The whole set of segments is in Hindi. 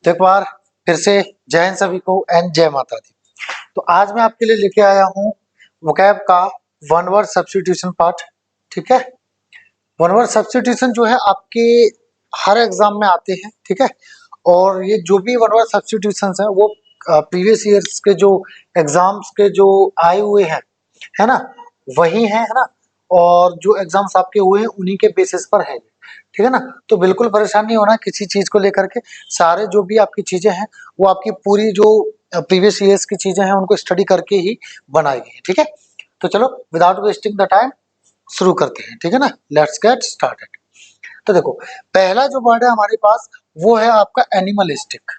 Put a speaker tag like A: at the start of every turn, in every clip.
A: तो एक बार फिर से जय हिंद सभी को एंड जय माता दी। तो आज मैं आपके लिए लेके आया हूँ वोकैब का वन वर्ड सब्स्टिट्यूशन पार्ट। ठीक है, वन वर्ड सब्स्टिट्यूशन जो है आपके हर एग्जाम में आते हैं। ठीक है, और ये जो भी वन वर्ड सब्स्टिट्यूशन है वो प्रीवियस ईयर्स के जो एग्जाम्स के जो आए हुए हैं, है ना, वही है ना, और जो एग्जाम्स आपके हुए हैं उन्हीं के बेसिस पर है। ठीक है ना, तो बिल्कुल परेशान नहीं होना किसी चीज को लेकर के। सारे जो भी आपकी चीजें हैं वो आपकी पूरी जो प्रीवियस ईयर्स की चीजें हैं उनको स्टडी करके ही बनाई गई है। ठीक है, तो चलो विदाउट वेस्टिंग द टाइम शुरू करते हैं। ठीक है ना, लेट्स गेट स्टार्टेड। तो देखो, पहला जो वर्ड है हमारे पास वो है आपका एनिमलिस्टिक।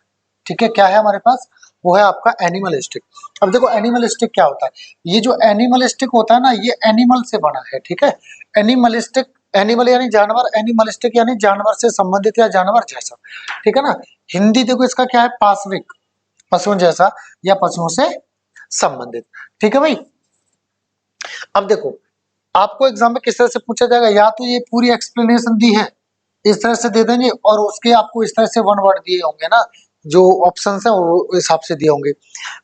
A: ठीक है, क्या है हमारे पास, वो है आपका एनिमलिस्टिक। अब देखो एनिमलिस्टिक क्या होता है, ये जो एनिमलिस्टिक होता है ना ये एनिमल से बना है। ठीक है, एनिमलिस्टिक, एनिमल यानी जानवर, एनिमलिस्टिक यानी जानवर से संबंधित या जानवर जैसा। ठीक है ना, हिंदी देखो इसका क्या है, पाशविक, पशुओं जैसा या पशुओं से संबंधित। ठीक है भाई, अब देखो आपको एग्जाम में किस तरह से पूछा जाएगा, या तो ये पूरी एक्सप्लेनेशन दी है इस तरह से दे देंगे और उसके आपको इस तरह से वन वर्ड दिए होंगे ना, जो ऑप्शंस है वो हिसाब से दिए होंगे,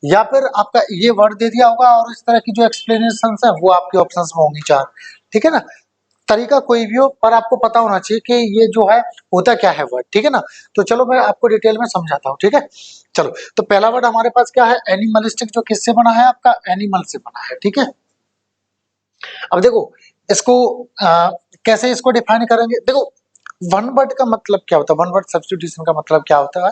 A: या फिर आपका ये वर्ड दे दिया होगा और इस तरह की जो एक्सप्लेनेशन है वो आपके ऑप्शंस में होंगी चार। ठीक है ना, तरीका कोई भी हो पर आपको पता होना चाहिए कि ये जो है होता क्या है वर्ड। ठीक है ना, तो चलो मैं आपको डिटेल में समझाता हूँ। ठीक है, चलो तो पहला वर्ड हमारे पास क्या है, एनिमलिस्टिक, जो किससे बना है, आपका एनिमल से बना है। ठीक है, अब देखो इसको कैसे इसको डिफाइन करेंगे। देखो वन वर्ड का मतलब क्या होता है, वन वर्ड सब्स्टिट्यूशन का मतलब क्या होता है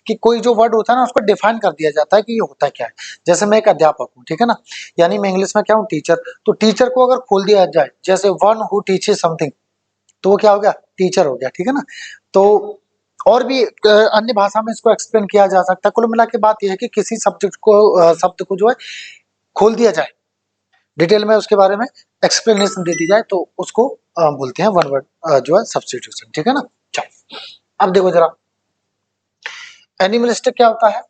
A: कि कोई जो वर्ड होता है ना उसको डिफाइन कर दिया जाता है कि ये होता क्या है। जैसे मैं एक अध्यापक हूँ, ठीक है ना, यानी मैं इंग्लिश में क्या हूँ, टीचर। तो टीचर को अगर खोल दिया जाए, जैसे वन हु टीचेस समथिंग, तो वो क्या हो गया, टीचर हो गया। ठीक है ना, तो और भी अन्य भाषा में इसको एक्सप्लेन किया जा सकता है। कुल मिला के बात यह है कि किसी सब्जेक्ट को शब्द को जो है खोल दिया जाए, डिटेल में उसके बारे में एक्सप्लेनेशन दे दी जाए, तो उसको बोलते हैं वन वर्ड जो है सब्स्टिट्यूशन। ठीक है ना, चलो अब देखो जरा एनिमलिस्टिक क्या होता है,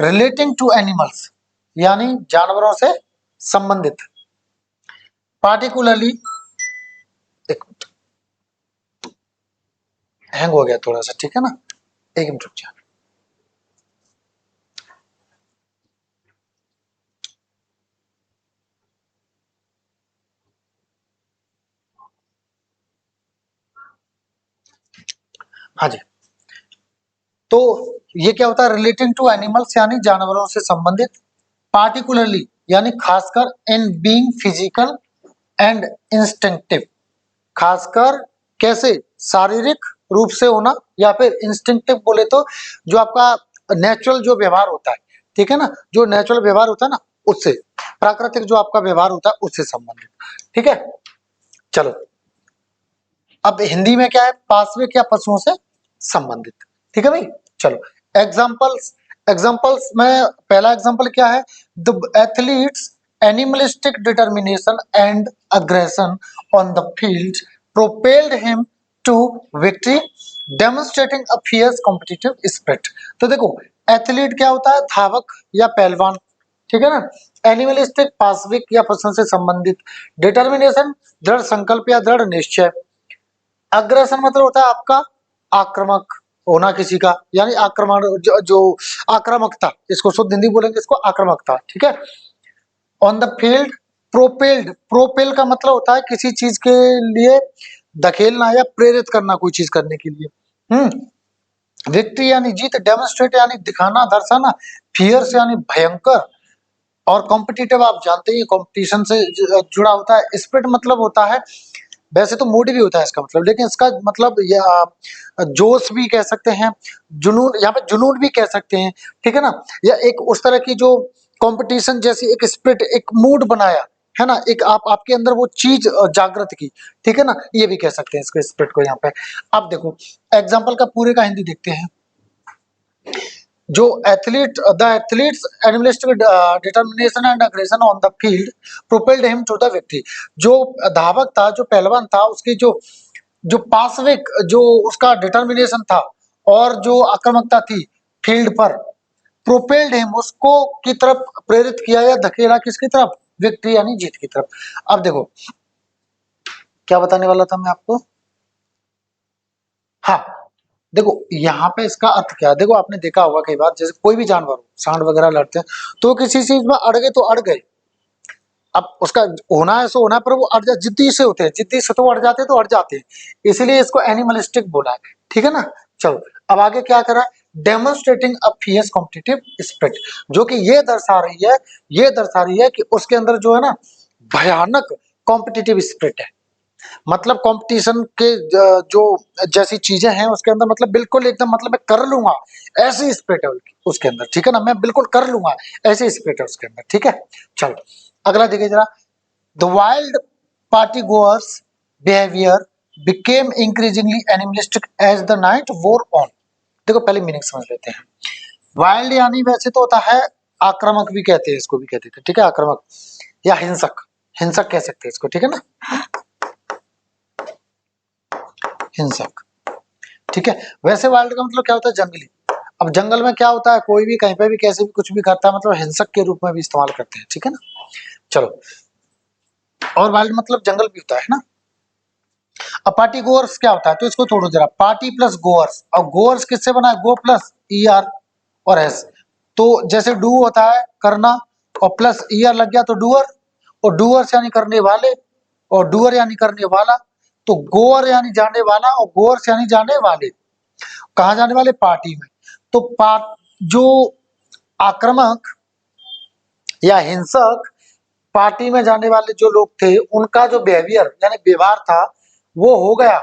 A: रिलेटिंग टू एनिमल्स यानी जानवरों से संबंधित। पार्टिकुलरली, एक हैंग हो गया थोड़ा सा, ठीक है ना, एक मिनट रुक जाओ। हाँ जी, तो ये क्या होता है, रिलेटिंग टू एनिमल्स यानी जानवरों से संबंधित। पार्टिकुलरली यानी खासकर, in being physical and instinctive, खासकर कैसे, शारीरिक रूप से होना, या फिर इंस्टिंक्टिव बोले तो जो आपका नेचुरल जो व्यवहार होता है। ठीक है ना, जो नेचुरल व्यवहार होता है ना उससे, प्राकृतिक जो आपका व्यवहार होता है उससे संबंधित। ठीक है, चलो अब हिंदी में क्या है, पार्श्विक या पशुओं से संबंधित। ठीक है भाई, चलो एग्जांपल्स, एग्जांपल्स में पहला एग्जांपल क्या है, the athletes animalistic determination and aggression on the field propelled him to victory demonstrating a fierce competitive spirit. तो देखो एथलीट क्या होता है, धावक या पहलवान। ठीक है ना, एनिमलिस्टिक पार्श्विक या पशुओं से संबंधित, डिटर्मिनेशन दृढ़ संकल्प या दृढ़ निश्चय, अग्रेशन मतलब होता है आपका आक्रामक होना किसी का, यानी आक्रमण जो आक्रामकता, इसको शुद्ध हिंदी बोलेंगे इसको आक्रामकता। ठीक है, on the field propelled, propel का मतलब होता है किसी चीज के लिए धकेलना या प्रेरित करना कोई चीज करने के लिए। विक्ट्री यानी जीत, डेमोन्स्ट्रेट यानी दिखाना, दर्शाना, फियर्स यानी भयंकर, और कॉम्पिटिटिव आप जानते ही कंपटीशन से जुड़ा होता है। स्पिरिट मतलब होता है, वैसे तो मूड भी होता है इसका मतलब, लेकिन इसका मतलब या जोश भी कह सकते हैं, जुनून, यहाँ पे जुनून भी कह सकते हैं। ठीक है ना, या एक उस तरह की जो कंपटीशन जैसी एक स्पिरिट, एक मूड बनाया है ना, एक आप आपके अंदर वो चीज जागृत की। ठीक है ना, ये भी कह सकते हैं इसको, स्पिरिट को यहाँ पे। अब देखो एग्जाम्पल का पूरे का हिंदी देखते हैं। जो athlete, the athletes animalistic determination and aggression on the field propelled him to the victory. जो धावक था, जो पहलवान था, उसकी जो जो पार्श्विक जो उसका डिटर्मिनेशन था और जो आक्रामकता थी फील्ड पर, प्रोपेल्ड हिम उसको की तरफ प्रेरित किया या धकेला, किसकी तरफ, विक्ट्री यानी जीत की तरफ। अब देखो क्या बताने वाला था मैं आपको, हाँ देखो यहाँ पे इसका अर्थ क्या है, देखो आपने देखा होगा कई बार, जैसे कोई भी जानवर हो, सांड वगैरह लड़ते हैं तो किसी चीज में अड़ गए तो अड़ गए, अब उसका होना है सो होना है, पर वो अड़ जा जिद्दी से होते हैं, जिद्दी से तो अड़ जाते हैं तो अड़ जाते हैं, इसलिए इसको एनिमलिस्टिक बोला है, ठीक है ना। चलो अब आगे क्या करा, demonstrating a fierce competitive spirit, जो कि ये दर्शा रही है कि उसके अंदर जो है ना भयानक कॉम्पिटिटिव स्पिरिट है, मतलब कंपटीशन के जो जैसी चीजें हैं उसके अंदर, मतलब बिल्कुल एकदम, मतलब मैं कर लूंगा ऐसी स्पिरिट है उसके अंदर, ठीक है ना, मैं बिल्कुल कर लूंगा ऐसी स्पिरिट है उसके अंदर, ठीक है। चलो अगला देखिए जरा, the wild party goers behaviour became increasingly animalistic as the night wore on. देखो पहले मीनिंग समझ लेते हैं। वाइल्ड यानी वैसे तो होता है आक्रामक भी कहते हैं, इसको भी कहते थे, ठीक है, आक्रामक या हिंसक, हिंसक कह सकते हैं इसको, ठीक है ना, हिंसक, ठीक है। वैसे वाइल्ड का मतलब क्या होता है, जंगली। अब जंगल में क्या होता है, कोई भी कहीं पे भी कैसे भी कुछ भी करता है, मतलब हिंसक के रूप में भी इस्तेमाल करते हैं, ठीक है ना। चलो और वाइल्ड मतलब जंगल भी होता है ना। अब पार्टी गोअर्स क्या होता है, तो इसको छोड़ो जरा, पार्टी प्लस गोअर्स, और गोअर्स किससे बना है, गो प्लस ई आर और एस, तो जैसे डू होता है करना और प्लस ई आर लग गया तो डूअर, और डूअर्स यानी करने वाले और डूअर यानी करने वाला, तो गोअर यानी जाने वाला और गोअर्स यानी जाने वाले, कहा जाने वाले, पार्टी में। तो जो आक्रामक या हिंसक पार्टी में जाने वाले जो लोग थे, उनका जो बिहेवियर यानी व्यवहार था वो हो गया,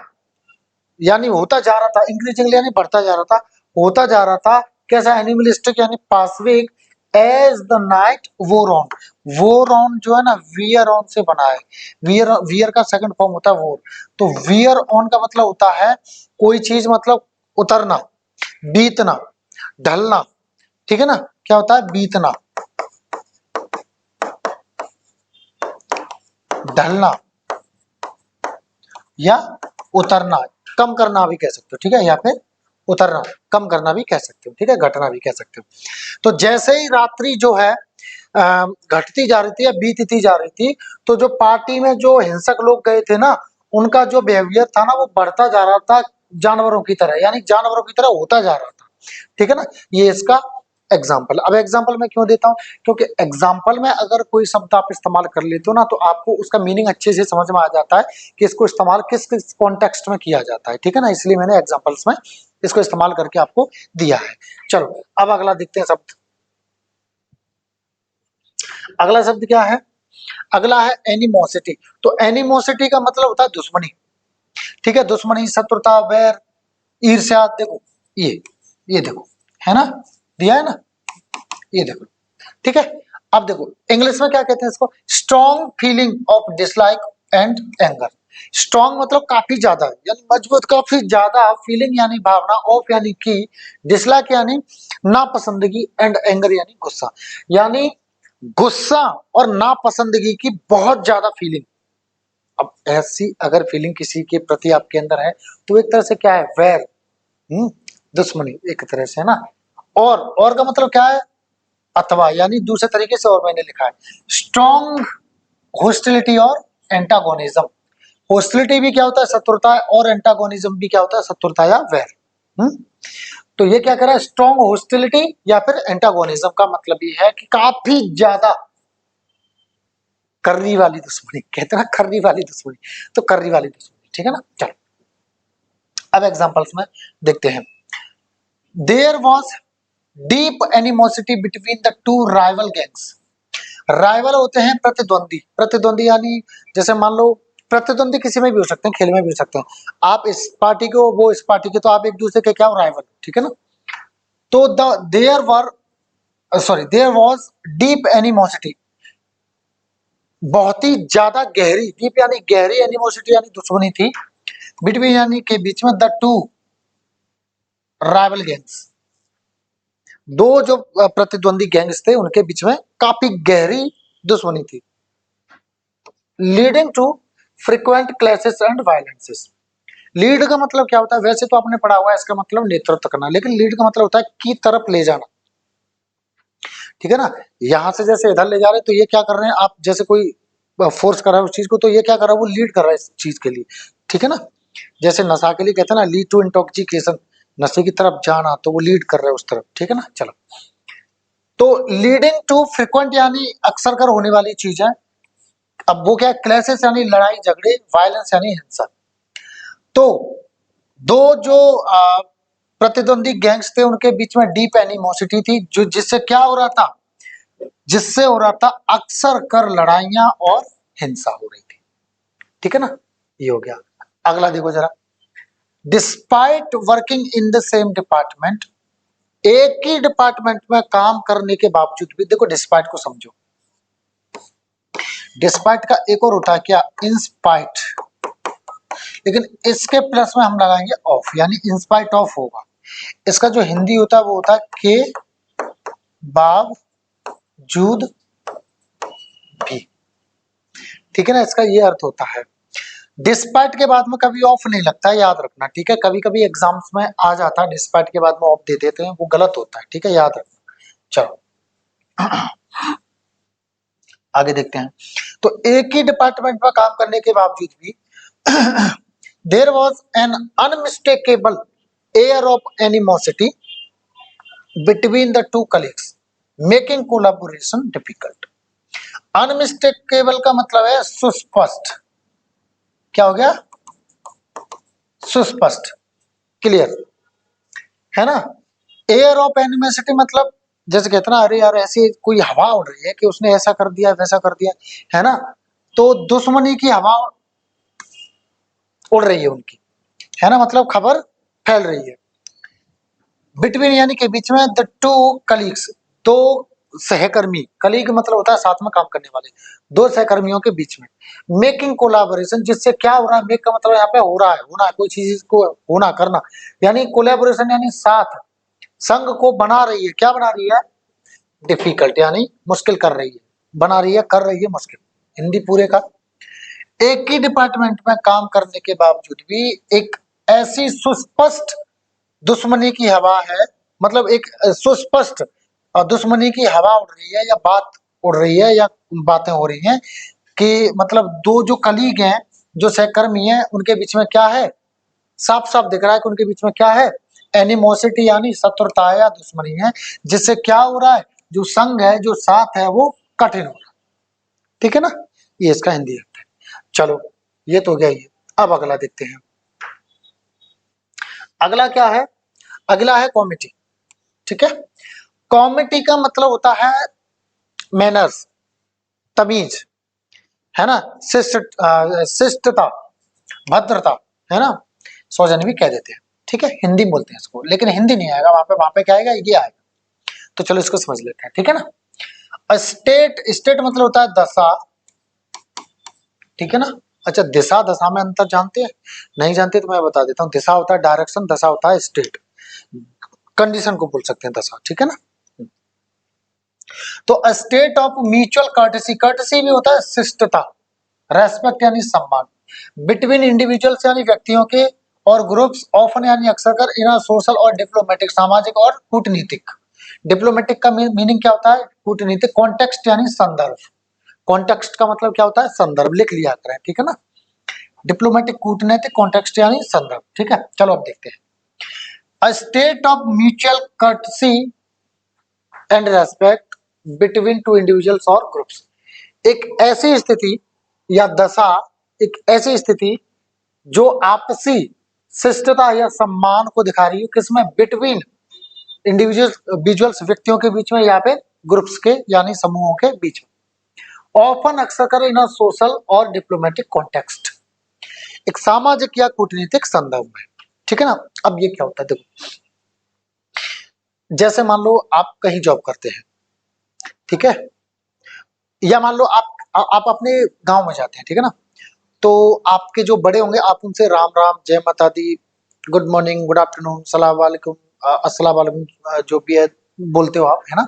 A: यानी होता जा रहा था, इंक्रीजिंगली यानी बढ़ता जा रहा था, होता जा रहा था कैसा, एनिमलिस्टिक यानी पाशविक, as the night wore on. वोर ऑन जो है ना वियर ऑन से बना है, वियर वियर का सेकंड फॉर्म होता है वोर, तो वियर ऑन का मतलब होता है कोई चीज मतलब उतरना, बीतना, ढलना, ठीक है ना, क्या होता है, बीतना, ढलना या उतरना, कम करना भी कह सकते हो, ठीक है, या फिर उतरना, कम करना भी कह सकते हो, ठीक है, घटना भी कह सकते हो। तो जैसे ही रात्रि जो है घटती जा रही थी या बीतती जा रही थी, तो जो पार्टी में जो हिंसक लोग गए थे ना, उनका जो बिहेवियर था ना वो बढ़ता जा रहा था जानवरों की तरह, यानी जानवरों की तरह होता जा रहा था, ठीक है ना। ये इसका एग्जाम्पल। अब एग्जाम्पल मैं क्यों देता हूँ, क्योंकि एग्जाम्पल में अगर कोई शब्द आप इस्तेमाल कर लेते हो ना, तो आपको उसका मीनिंग अच्छे से समझ में आ जाता है कि इसको इस्तेमाल किस किस कॉन्टेक्स्ट में किया जाता है, ठीक है ना, इसलिए मैंने एग्जाम्पल्स में इसको इस्तेमाल करके आपको दिया है। चलो अब अगला देखते हैं शब्द। अगला शब्द क्या है, अगला है एनिमोसिटी। तो एनिमोसिटी का मतलब होता है दुश्मनी, ठीक है, दुश्मनी, शत्रुता, वैर, ईर्ष्या, देखो ये देखो, है ना, दिया है ना, ये देखो, ठीक है। अब देखो इंग्लिश में क्या कहते हैं इसको, strong feeling of dislike and anger. Strong मतलब काफी ज्यादा यानी मजबूत, काफी ज्यादा, फीलिंग यानी भावना, ऑफ यानी की, डिसलाइक यानी नापसंदगी, एंड एंगर यानी गुस्सा, यानी गुस्सा और नापसंदगी की बहुत ज्यादा फीलिंग। अब ऐसी अगर फीलिंग किसी के प्रति आपके अंदर है तो एक तरह से क्या है, वैर, दुश्मनी एक तरह से, है ना। और का मतलब क्या है, अथवा, यानी दूसरे तरीके से और मैंने लिखा है स्ट्रॉन्ग होस्टिलिटी और एंटागोनिज्म। होस्टिलिटी भी क्या होता है, शत्रुता, और एंटागोनिज्म भी क्या होता है, शत्रुता या वैर। तो ये क्या कह रहा है, स्ट्रॉन्ग होस्टिलिटी या फिर एंटागोनिज्म का मतलब ये है कि काफी ज्यादा कर्री वाली दुश्मनी, कहते हैं ना कर्री वाली दुश्मनी, तो कर्री वाली दुश्मनी, ठीक है ना। चलो अब एग्जांपल्स में देखते हैं। There was deep animosity between the two rival gangs. Rival होते हैं प्रतिद्वंदी, प्रतिद्वंदी यानी जैसे मान लो, प्रतिद्वंदी किसी में भी हो सकते हैं, खेल में भी हो सकते हैं, आप इस पार्टी के हो वो इस पार्टी के, तो आप एक दूसरे के क्या हो, राइवल, ठीक है ना। तो the there were sorry there was deep animosity, बहुत ही ज्यादा गहरी, डीप यानी गहरी, एनिमोसिटी यानी दुश्मनी थी, बिटवीन यानी के बीच में, द टू राइवल गैंग्स, दो जो प्रतिद्वंदी गैंग्स थे उनके बीच में काफी गहरी दुश्मनी थी, leading to frequent clashes and violences. Lead का मतलब क्या होता है, वैसे तो आपने पढ़ा हुआ है इसका मतलब नेतृत्व करना, लेकिन लीड का मतलब होता है की तरफ ले जाना, ठीक है ना। यहां से जैसे इधर ले जा रहे हैं तो ये क्या कर रहे हैं, आप जैसे कोई फोर्स कर रहा है उस चीज को, तो ये क्या कर रहा है, वो लीड कर रहा है इस चीज के लिए, ठीक है ना। जैसे नशा के लिए कहते हैं ना लीड टू इंटॉक्सिकेशन, नशे की तरफ जाना, तो वो लीड कर रहा है उस तरफ, ठीक है ना। चलो, तो लीडिंग टू फ्रिक्वेंट यानी अक्सर कर होने वाली चीज है। अब वो क्या है, क्लैशेस यानी लड़ाई झगड़े, वायलेंस यानी हिंसा। तो दो जो प्रतिद्वंदी गैंग्स थे उनके बीच में डीप एनिमोसिटी थी, जो जिससे क्या हो रहा था, जिससे हो रहा था अक्सर कर लड़ाइयां और हिंसा हो रही थी, ठीक है ना। ये हो गया। अगला देखो जरा, despite working in the same department, एक ही डिपार्टमेंट में काम करने के बावजूद भी, देखो डिस्पाइट को समझो, डिस्पाइट का एक और होता है क्या, इंस्पाइट, लेकिन इसके प्लस में हम लगाएंगे ऑफ, यानी इंस्पाइट ऑफ होगा। इसका जो हिंदी होता है वो होता है के बावजूद भी, ठीक है ना, इसका ये अर्थ होता है। डिस्पाइट के बाद में कभी ऑफ नहीं लगता है, याद रखना, ठीक है। कभी कभी एग्जाम्स में आ जाता है डिस्पाइट के बाद में ऑफ दे देते हैं, वो गलत होता है, ठीक है, याद रखना। चलो आगे देखते हैं। तो एक ही डिपार्टमेंट में काम करने के बावजूद भी there was an unmistakable air of animosity between the two colleagues making collaboration difficult. Unmistakable का मतलब है सुस्पष्ट, क्या हो गया, सुस्पष्ट, क्लियर, है ना। एयर ऑफ एनिमोसिटी मतलब जैसे कहते ना, अरे यार ऐसी कोई हवा उड़ रही है कि उसने ऐसा कर दिया वैसा कर दिया, है ना। तो दुश्मनी की हवा उड़ रही है उनकी, है ना, मतलब खबर फैल रही है। बिटवीन यानी के बीच में, द टू कलीग्स, दो सहकर्मी, कलीग मतलब होता है साथ में काम करने वाले, दो सहकर्मियों के बीच में। मेकिंग कोलैबोरेशन, जिससे क्या हो रहा है, मेक का मतलब यहाँ पे हो रहा है, होना, कोई चीज को होना, करना, यानी कोलैबोरेशन यानी साथ, संघ को बना रही है, क्या बना रही है, डिफिकल्ट यानी मुश्किल कर रही है, बना रही है, कर रही है मुश्किल, हिंदी पूरे का। एक ही डिपार्टमेंट में काम करने के बावजूद भी एक ऐसी सुस्पष्ट दुश्मनी की हवा है, मतलब एक सुस्पष्ट दुश्मनी की हवा उड़ रही है, या बात उड़ रही है, या बातें हो रही हैं कि मतलब दो जो कलीग हैं, जो सहकर्मी हैं, उनके बीच में क्या है, साफ साफ दिख रहा है कि उनके बीच में क्या है, एनिमोसिटी यानी शत्रुता या दुश्मनी है, जिससे क्या हो रहा है, जो संघ है, जो साथ है, वो कठिन हो रहा है, ठीक है ना। ये इसका हिंदी अर्थ है। चलो ये तो हो गया ये। अब अगला देखते हैं, अगला क्या है, अगला है कॉमिटी, ठीक है। कॉमिटी का मतलब होता है मैनर्स, तमीज, है ना, शिष्टता, भद्रता, है ना, सौजन्य भी कह देते हैं, ठीक है, हिंदी बोलते हैं इसको, लेकिन हिंदी नहीं आएगा, वहां पे क्या आएगा, ये आएगा। तो चलो इसको समझ लेते हैं, ठीक है ना। स्टेट, स्टेट मतलब होता है दशा, ठीक है ना। अच्छा, दिशा दशा में अंतर जानते हैं, नहीं जानते तो मैं बता देता हूँ। दिशा होता है डायरेक्शन, दशा होता है स्टेट, कंडीशन को बोल सकते हैं दशा, ठीक है ना। तो state of mutual courtesy, courtesy भी होता है शिष्टता, रेस्पेक्ट यानी सम्मान, बिटवीन इंडिविजुअल्स यानी व्यक्तियों के, और ग्रुप्स, ऑफन यानी अक्सर कर, इन सोशल और डिप्लोमेटिक, सामाजिक और कूटनीतिक। डिप्लोमेटिक का मीनिंग क्या होता है, कूटनीतिक, कॉन्टेक्स्ट यानी संदर्भ, कॉन्टेक्स्ट का मतलब क्या होता है, संदर्भ, लिख लिया करें, ठीक है ना। डिप्लोमेटिक, कूटनीतिक, कॉन्टेक्स्ट यानी संदर्भ, ठीक है। चलो अब देखते हैं, a state of mutual courtesy and respect between two individuals और ग्रुप्स, एक ऐसी स्थिति या दशा, एक ऐसी स्थिति जो आपसी शिष्टता या सम्मान को दिखा रही है, किसमें, बिटवीन इंडिविजुअल्स, व्यक्तियों के बीच में, या फिर ग्रुप्स के यानी समूहों के बीच में। ऑफन अक्सर कर इन सोशल और डिप्लोमेटिक कॉन्टेक्स्ट, एक सामाजिक या कूटनीतिक संदर्भ में, ठीक है ना। अब ये क्या होता है, देखो, जैसे मान लो आप कहीं जॉब करते हैं, ठीक है, या मान लो आप अपने गांव में जाते हैं, ठीक है ना। तो आपके जो बड़े होंगे, आप उनसे राम राम, जय माता दी, गुड मॉर्निंग, गुड आफ्टरनून, सलाम वालेकुम, अस्सलाम वालेकुम, जो भी है बोलते हो आप, है ना।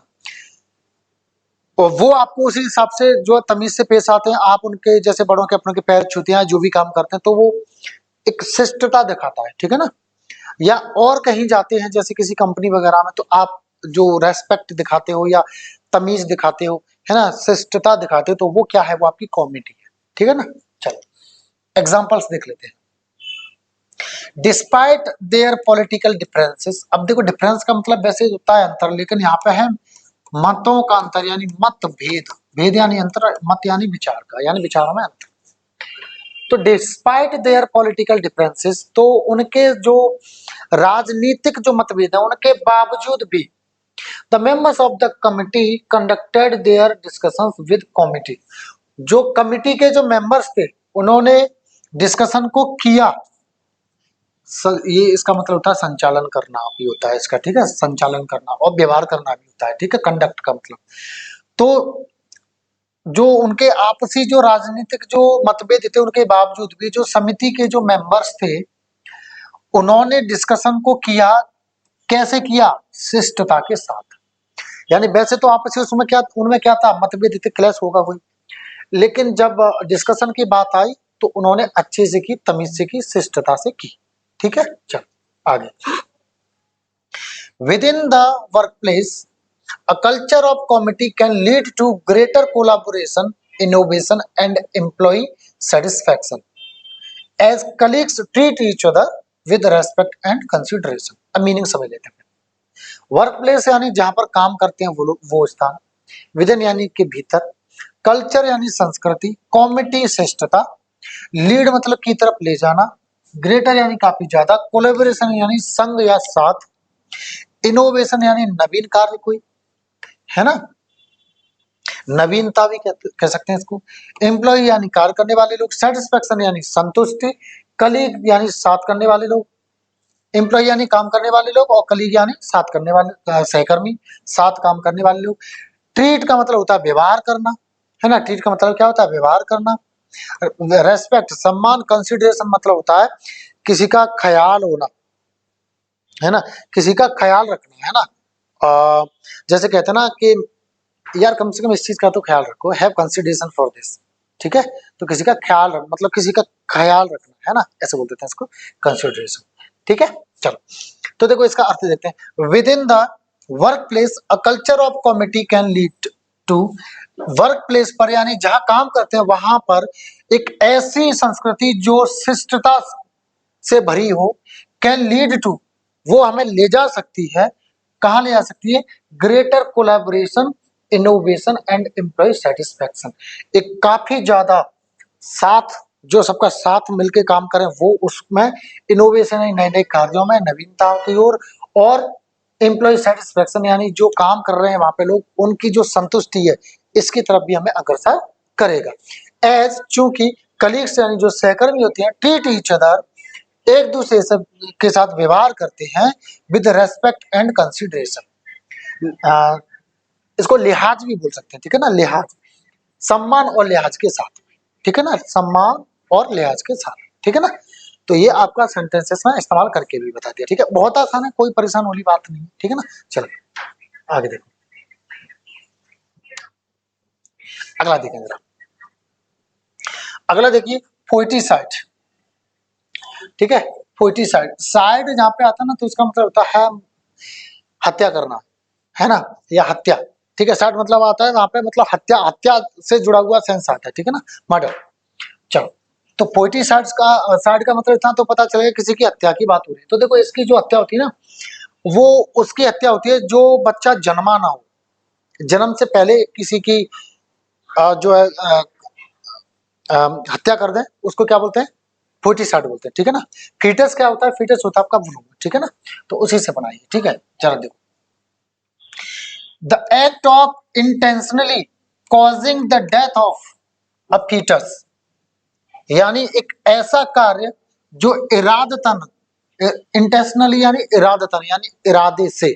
A: और वो आपको उसी हिसाब से जो तमीज से पेश आते हैं, आप उनके जैसे बड़ों के अपनों के पैर छूते हैं, जो भी काम करते हैं, तो वो एक शिष्टता दिखाता है, ठीक है ना। या और कहीं जाते हैं जैसे किसी कंपनी वगैरह में, तो आप जो रेस्पेक्ट दिखाते हो या तमीज दिखाते हो, है ना, शिष्टता दिखाते हो, तो वो क्या है, वो आपकी कॉमिटी है, ठीक है ना। चलो एग्जांपल्स देख लेते हैं। Despite there political differences. अब देखो डिफरेंस का मतलब वैसे होता है अंतर, लेकिन यहाँ पे है मतों का अंतर, यानी मतभेद, भेद यानी अंतर, मत यानी विचार का, यानी विचारों में अंतर। तो डिस्पाइट देयर पॉलिटिकल डिफरेंसेस, तो उनके जो राजनीतिक जो मतभेद है उनके बावजूद भी the members of the committee conducted their discussions with comity. जो कमिटी के जो मेंबर्स थे उन्होंने डिस्कशन को किया। ये इसका मतलब होता है संचालन करना भी होता है इसका, ठीक है, संचालन करना और व्यवहार करना भी होता है, ठीक है, कंडक्ट का मतलब। तो जो उनके आपसी जो राजनीतिक जो मतभेद थे उनके बावजूद भी जो समिति के जो मेंबर्स थे उन्होंने डिस्कशन को किया। कैसे किया? शिष्टता के साथ। यानी वैसे तो आपसी उसमें क्या, उनमें क्या था, मतभेद थे, क्लेश होगा कोई, लेकिन जब डिस्कशन की बात आई तो उन्होंने अच्छे से की, तमीज से की, शिष्टता से की, ठीक है। चल आगे। With in the workplace a culture of committee can lead to greater collaboration, innovation and employee satisfaction as colleagues treat each other with respect and consideration। अब मीनिंग समझ लेते हैं। वर्क प्लेस यानी जहां पर काम करते हैं वो लोग, वो स्थान। विदिन यानी के भीतर, कल्चर यानी संस्कृति, कॉमिटी श्रेष्ठता, लीड मतलब की तरफ ले जाना, ग्रेटर यानी काफी ज्यादा, कोलेबोरेशन यानी संग या साथ, इनोवेशन यानी नवीन कार्य कोई, है ना, नवीनता भी कह सकते हैं इसको। एम्प्लॉय यानी कार्य करने वाले लोग, सेटिस्फेक्शन यानी संतुष्टि, कलीग यानी साथ करने वाले लोग, एम्प्लॉय यानी काम करने वाले लोग और कलीग यानी साथ करने वाले, सहकर्मी, साथ काम करने वाले लोग। ट्रीट का मतलब होता है व्यवहार करना, है ना, ट्रीट का मतलब क्या होता है, व्यवहार करना। रेस्पेक्ट सम्मान, कंसिडरेशन मतलब होता है किसी का ख्याल होना, है ना, किसी का ख्याल रखना, है ना। जैसे कहते हैं ना कि यार कम से कम इस चीज का तो ख्याल रखो, हैव कंसिडरेशन फॉर दिस, ठीक है। तो किसी का ख्याल रख मतलब किसी का ख्याल रखना, है ना, ऐसे बोल देते हैं इसको, कंसिडरेशन, ठीक है। चलो तो देखो इसका अर्थ देखते हैं। Within the work place a culture of comity can lead to, work place पर यानी जहां काम करते हैं वहां पर एक ऐसी संस्कृति जो शिष्टता से भरी हो, कैन लीड टू, वो हमें ले जा सकती है, कहाँ ले जा सकती है, greater collaboration, innovation and employee satisfaction. एक काफी ज्यादा साथ, जो सबका साथ मिलकर काम करें वो, उसमें इनोवेशन है, नए नए कार्यों में नवीनता की ओर, और एम्प्लॉय सेटिस्फैक्शन यानी जो काम कर रहे हैं वहां पे लोग, उनकी जो संतुष्टि है इसकी तरफ भी हमें अग्रसर करेगा। एज चूंकि कलीग्स यानी जो सहकर्मी होते हैं, ट्रीट ईच अदर, एक दूसरे से के साथ व्यवहार करते हैं, विद रेस्पेक्ट एंड कंसिडरेशन, इसको लिहाज भी बोल सकते हैं, ठीक है ना, लिहाज, सम्मान और लिहाज के साथ, ठीक है ना, सम्मान और लिहाज के साथ, ठीक है ना। तो ये आपका सेंटेंसेस में इस्तेमाल करके भी बता दिया, ठीक है, बहुत आसान है, कोई परेशान वाली बात नहीं, ठीक है ना। चलो आगे देखो, अगला देखें जरा, अगला देखिए पोएटिसाइड, ठीक है। पोएटिसाइड, साइड जहां पे आता है ना तो इसका मतलब होता है हत्या करना, है ना, या हत्या, ठीक है। साइड मतलब आता है वहां पे मतलब हत्या, हत्या से जुड़ा हुआ सेंस आता है, ठीक है ना, मर्डर। चलो तो पोएटिसाइड का, साइड का मतलब इतना तो पता चलेगा किसी की हत्या की बात हो रही है। तो देखो इसकी जो हत्या होती है ना, वो उसकी हत्या होती है जो बच्चा जन्मा ना हो, जन्म से पहले किसी की जो है हत्या कर दे, उसको क्या बोलते हैं, पोएटिसाइड बोलते हैं, ठीक है ना। फीटस क्या होता है, फीटस होता है आपका भ्रूण, ठीक है ना, तो उसी से बनाइए, ठीक है। जरा देखो, the act of intentionally causing the death of a foetus, यानी एक ऐसा कार्य जो इरादतन, इंटेंशनली यानी इरादतन यानी इरादे से,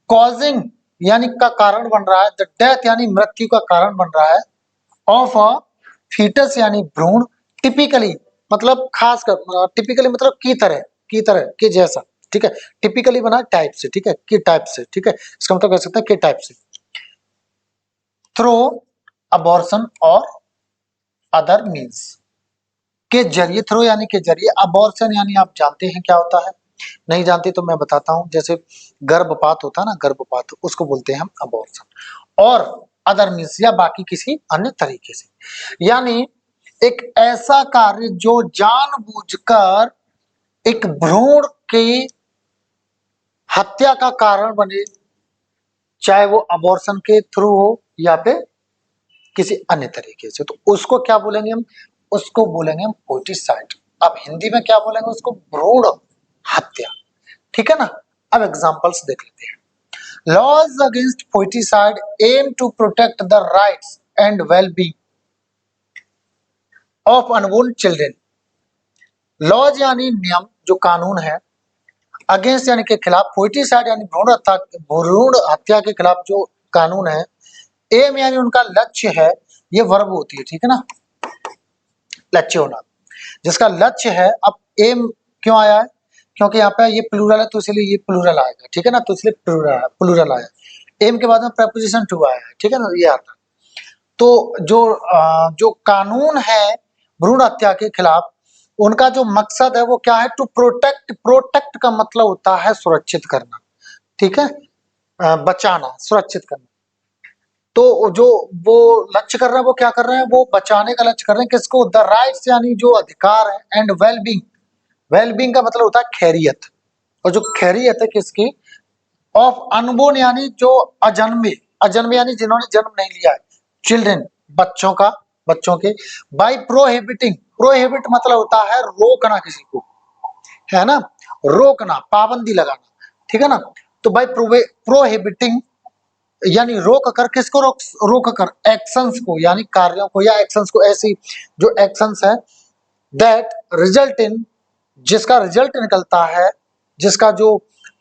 A: कॉजिंग यानी का कारण बन रहा है, द डेथ यानी मृत्यु का कारण बन रहा है, ऑफ अ फीटस यानी भ्रूण, टिपिकली मतलब खास कर, टिपिकली मतलब की तरह के जैसा, ठीक है, टिपिकली बना टाइप से, ठीक है, की टाइप से, ठीक है, इसका मतलब कह सकते हैं के टाइप से, थ्रो अबॉर्शन और अदर मीन्स, के जरिए, थ्रो यानी के जरिए, अबॉर्शन यानी आप जानते हैं क्या होता है, नहीं जानते तो मैं बताता हूं, जैसे गर्भपात होता है ना, गर्भपात उसको बोलते हैं हम अबॉर्शन, और अदर मीन्स या बाकी किसी अन्य तरीके से, यानी एक ऐसा कार्य जो जानबूझकर एक भ्रूण की हत्या का कारण बने, चाहे वो अबॉर्शन के थ्रू हो या फिर किसी अन्य तरीके से, तो उसको क्या बोलेंगे हम? उसको बोलेंगे हम पोइटिसाइड। अब हिंदी में क्या बोलेंगे उसको? भ्रूण हत्या। ठीक है ना। अब एग्जांपल्स देख लेते हैं। Laws against foeticide aim to protect the rights and wellbeing of unborn children. Laws यानी नियम, जो कानून है, अगेंस्ट यानी के खिलाफ, पोइटिसाइड यानी भ्रूण हत्या के खिलाफ जो कानून है, एम यानी उनका लक्ष्य है, ये वर्ब होती है, ठीक है ना, लक्ष्य होना, जिसका लक्ष्य है। अब एम क्यों आया है? क्योंकि यहाँ पे ये प्लूरल है तो इसलिए ये प्लूरल आएगा, ठीक है ना, तो इसलिए प्लूरल आया। एम के बाद में प्रेपोजिशन टू आया है, ठीक है ना, ये आता है। तो जो कानून है भ्रूण हत्या के खिलाफ, उनका जो मकसद है वो क्या है? To protect. प्रोटेक्ट का मतलब होता है सुरक्षित करना, ठीक है, बचाना, सुरक्षित करना। तो जो वो लक्ष्य कर रहे हैं, वो क्या कर रहे हैं? वो बचाने का लक्ष्य कर रहे हैं। किसको? द राइट्स यानी जो अधिकार है, एंड वेलबींग। वेलबींग का मतलब होता है खैरियत, और जो खैरियत है किसकी? ऑफ अनबोर्न यानी जो अजन्मे, अजन्मे यानी जिन्होंने जन्म नहीं लिया है, चिल्ड्रेन बच्चों का, बच्चों के। बाय प्रोहिबिटिंग, प्रोहिबिट मतलब होता है रोकना किसी को, है ना, रोकना, पाबंदी लगाना, ठीक है ना। तो बाय प्रोहिबिटिंग यानी रोक कर, किसको रोक कर? एक्शंस को, यानी कार्यों को या एक्शंस को, ऐसी जो एक्शंस है दैट रिजल्ट इन, जिसका रिजल्ट निकलता है, जिसका जो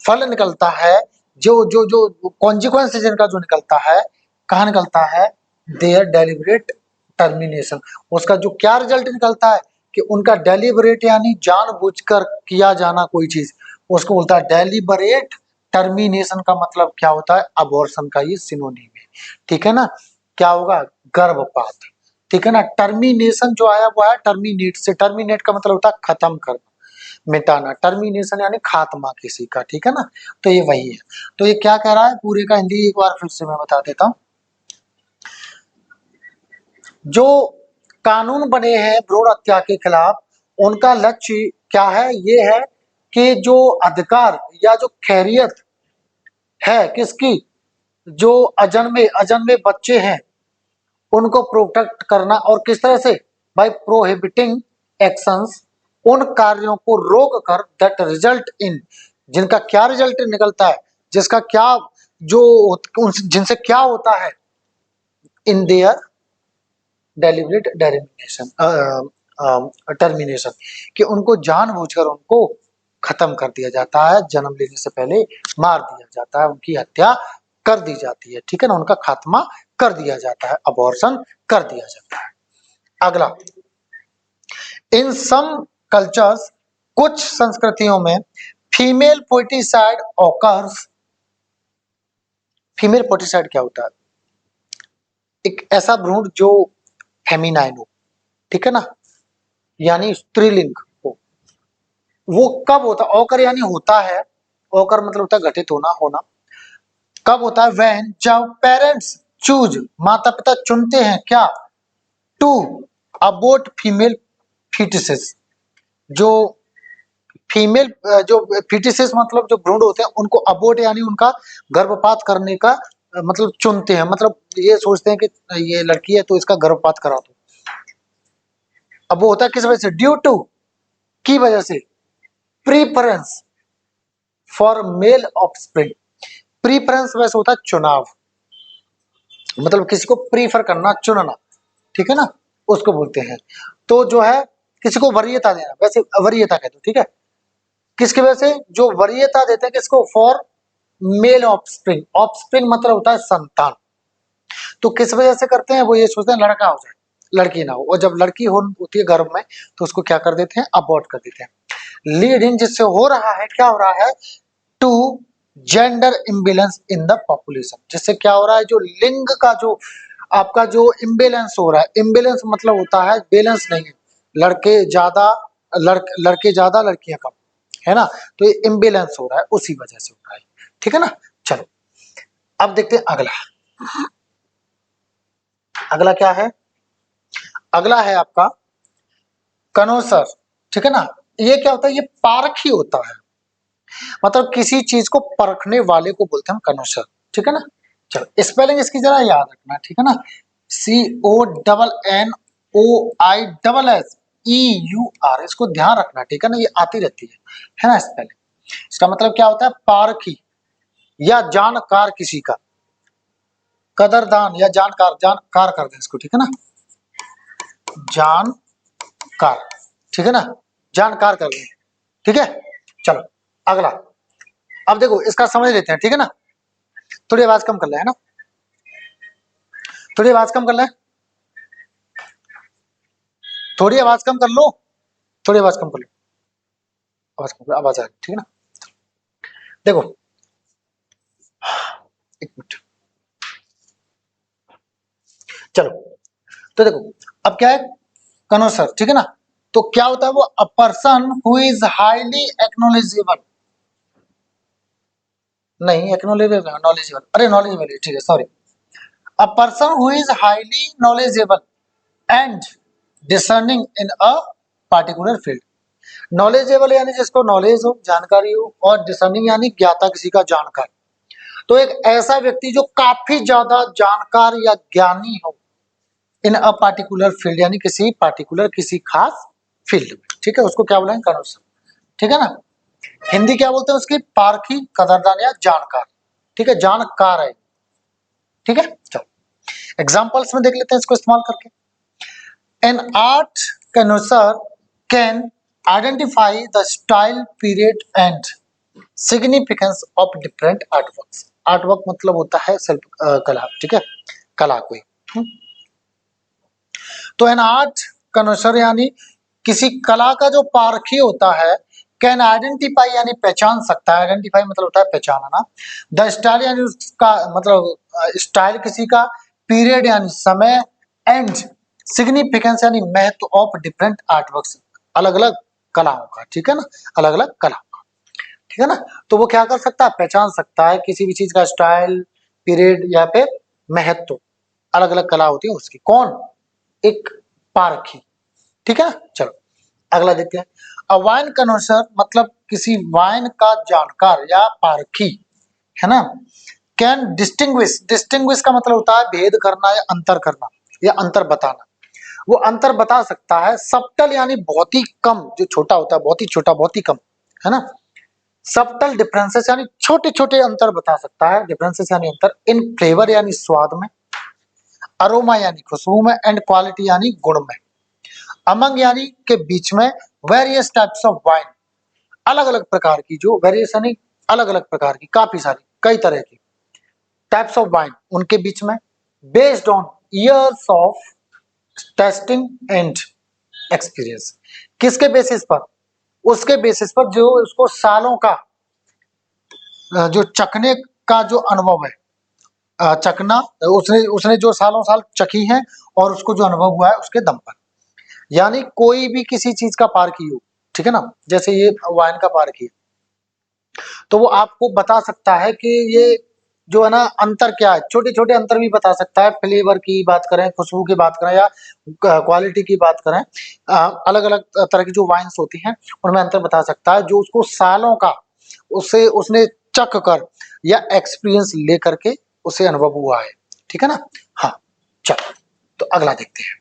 A: फल निकलता है, जो जो जो कॉन्सिक्वेंस जिनका जो निकलता है, कहाँ निकलता है? Their deliberate termination. उसका जो क्या रिजल्ट निकलता है? कि उनका डेलिबरेट यानी जानबूझकर किया जाना कोई चीज, उसको बोलता है डेलिबरेट टर्मिनेशन। का मतलब क्या होता है? अबॉर्शन का ये सिनोनिम है, ठीक है ना। क्या होगा? गर्भपात, ठीक है ना। टर्मिनेशन जो आया वो आया टर्मिनेट से। टर्मिनेट का मतलब होता है खत्म करना, मिटाना। टर्मिनेशन यानी खात्मा किसी का, ठीक है ना। तो ये वही है। तो ये क्या कह रहा है पूरे का हिंदी एक बार फिर से मैं बता देता हूं। जो कानून बने हैं भ्रूण हत्या के खिलाफ, उनका लक्ष्य क्या है? ये है कि जो अधिकार या जो खैरियत है किसकी? जो अजन्मे अजन्मे बच्चे हैं उनको प्रोटेक्ट करना। और किस तरह से? बाय प्रोहिबिटिंग एक्शंस, उन कार्यों को रोक कर, दैट रिजल्ट इन, जिनका क्या रिजल्ट निकलता है, जिसका क्या जो जिनसे क्या होता है? In their deliberate determination, termination, कि उनको जानबूझकर उनको खत्म कर दिया जाता है, जन्म लेने से पहले मार दिया जाता है, उनकी हत्या कर दी जाती है, ठीक है ना, उनका खात्मा कर दिया जाता है, अबॉर्शन कर दिया जाता है। अगला, इन सम कल्चर्स, कुछ संस्कृतियों में फीमेल पोइटिसाइड ऑकर्स। फीमेल पोइटिसाइड क्या होता है? एक ऐसा भ्रूण जो फेमिनाइन हो, ठीक है ना, यानी स्त्रीलिंग हो। वो कब होता है? ऑकर यानी होता है, ऑकर मतलब होता है घटित होना, होना। कब होता है? व्हेन, जब पेरेंट्स चूज, माता पिता चुनते हैं क्या? To abort female foetuses. जो फीमेल जो फीटिसेस मतलब जो भ्रूण होते हैं उनको अबोर्ट यानी उनका गर्भपात करने का मतलब चुनते हैं, मतलब ये सोचते हैं कि ये लड़की है तो इसका गर्भपात करा दो। अब वो होता है किस वजह से? ड्यू टू, की वजह से, preference for male offspring. Preference वैसे होता है चुनाव, मतलब किसी को प्रीफर करना, चुनना, ठीक है ना, उसको बोलते हैं। तो जो है किसी को वरीयता देना, वैसे वरीयता कहते हैं, ठीक है। किसकी वजह से? जो वरीयता देते हैं किसको? For male offspring. ऑफस्प्रिंग मतलब होता है संतान। तो किस वजह से करते हैं? वो ये सोचते हैं लड़का हो जाए, लड़की ना हो, और जब लड़की होती है गर्भ में तो उसको क्या कर देते हैं? अबॉर्ट कर देते हैं। लीडिंग, जिससे हो रहा है, क्या हो रहा है? To gender imbalance in the population. जिससे क्या हो रहा है? जो लिंग का जो आपका जो इम्बेलेंस हो रहा है, इम्बेलेंस मतलब होता है बैलेंस नहीं है, लड़के ज्यादा लड़के ज्यादा लड़कियां कम, है ना। तो ये इम्बेलेंस हो रहा है, उसी वजह से हो रहा है, ठीक है ना। चलो अब देखते हैं अगला। अगला क्या है? अगला है आपका कनोसर, ठीक है ना। ये क्या होता है, ये पारखी होता है, मतलब किसी चीज को परखने वाले को बोलते हैं हम कनोसर, ठीक है ना। चलो स्पेलिंग इसकी जरा याद रखना, ठीक है ना। CONNOISSEUR, इसको ध्यान रखना, ठीक है ना, ये आती रहती है ना स्पेलिंग। इसका मतलब क्या होता है, पारखी या जानकार किसी का, कदरदान या जानकार, जानकार कर दें इसको, ठीक है ना, जानकार, ठीक है ना, जानकार कर दें, ठीक है। चलो अगला, अब देखो इसका समझ लेते हैं, ठीक है ना। थोड़ी आवाज कम कर ले, है ना, थोड़ी आवाज कम कर ले, थोड़ी आवाज कम कर लो, थोड़ी आवाज कम कर लो, आवाज कम कर, आवाज आ रही, ठीक है ना। देखो एक मिनट, चलो तो देखो अब क्या है, कनोसर, ठीक है ना। तो क्या होता है वो, a person who is highly acknowledgeable, नहीं एक्नोलेजेबल, नॉलेजेबल, अरे नॉलेजेबल, ठीक है, sorry. A person who is highly knowledgeable and discerning in a particular field. Knowledgeable यानी जिसको नॉलेज हो, जानकारी हो, और डिसर्निंग यानी ज्ञाता, किसी का जानकार। तो एक ऐसा व्यक्ति जो काफी ज्यादा जानकार या ज्ञानी हो इन अ पार्टिकुलर फील्ड, यानी किसी पार्टिकुलर, किसी खास फील्ड में, ठीक है, उसको क्या बोलेंगे, कनोसर, ठीक है ना। हिंदी क्या बोलते हैं उसकी, पारखी, कदरदान या जानकार, ठीक है, जानकार है, ठीक है। चलो एग्जांपल्स में देख लेते हैं इसको इस्तेमाल करके। An art connoisseur can identify the style, period and significance of different artworks. Artwork मतलब होता है शिल्प, कला, ठीक है, कला कोई। तो एन आर्ट कनोसर यानी किसी कला का जो पारखी होता है, कैन आइडेंटिफाई यानी पहचान सकता है, आइडेंटिफाई मतलब होता है पहचानना, द स्टाइल यानी उसका मतलब स्टाइल किसी का, पीरियड यानी समय, एंड सिग्निफिकेंस यानी महत्व ऑफ डिफरेंट आर्टवर्क्स, अलग अलग कलाओं का, ठीक है ना, अलग अलग कलाओं का, ठीक है ना। तो वो क्या कर सकता है, पहचान सकता है किसी भी चीज का स्टाइल, पीरियड या फिर महत्व, अलग अलग कला होती है उसकी, कौन, एक पारखी, ठीक है ना। चलो अगला देखते हैं। अ वाइन कनोसर मतलब किसी वाइन का जानकार या पारखी, है ना, कैन डिस्टिंग्विश, डिस्टिंग्विश का मतलब होता है भेद करना या अंतर करना या अंतर बताना। वो अंतर बता सकता है, सबटल यानी बहुत ही कम, जो छोटा होता है, बहुत ही छोटा, बहुत ही कम, है ना। सबटल डिफरेंसेस यानी छोटे छोटे अंतर बता सकता है, डिफरेंसेस यानी अंतर, इन फ्लेवर यानी स्वाद में, अरोमा यानी खुशबू में, एंड क्वालिटी यानी गुण में, अमंग यानी के बीच में, वेरियस टाइप्स ऑफ वाइन, अलग अलग प्रकार की, जो वेरियस यानी अलग अलग प्रकार की, काफी सारी, कई तरह की टाइप्स ऑफ वाइन, उनके बीच में, based on years of testing and experience, किसके बेसिस पर, उसके बेसिस पर जो उसको सालों का जो चखने का जो अनुभव है, चखना, उसने उसने जो सालों साल चखी है और उसको जो अनुभव हुआ है उसके दम पर, यानी कोई भी किसी चीज का पारखी हो, ठीक है ना, जैसे ये वाइन का पारखी है, तो वो आपको बता सकता है कि ये जो है ना अंतर क्या है, छोटे छोटे अंतर भी बता सकता है, फ्लेवर की बात करें, खुशबू की बात करें या क्वालिटी की बात करें, अलग अलग तरह की जो वाइन्स होती हैं उनमें अंतर बता सकता है, जो उसको सालों का उसे उसने चख कर या एक्सपीरियंस लेकर के उसे अनुभव हुआ है, ठीक है ना। हाँ चलो तो अगला देखते हैं।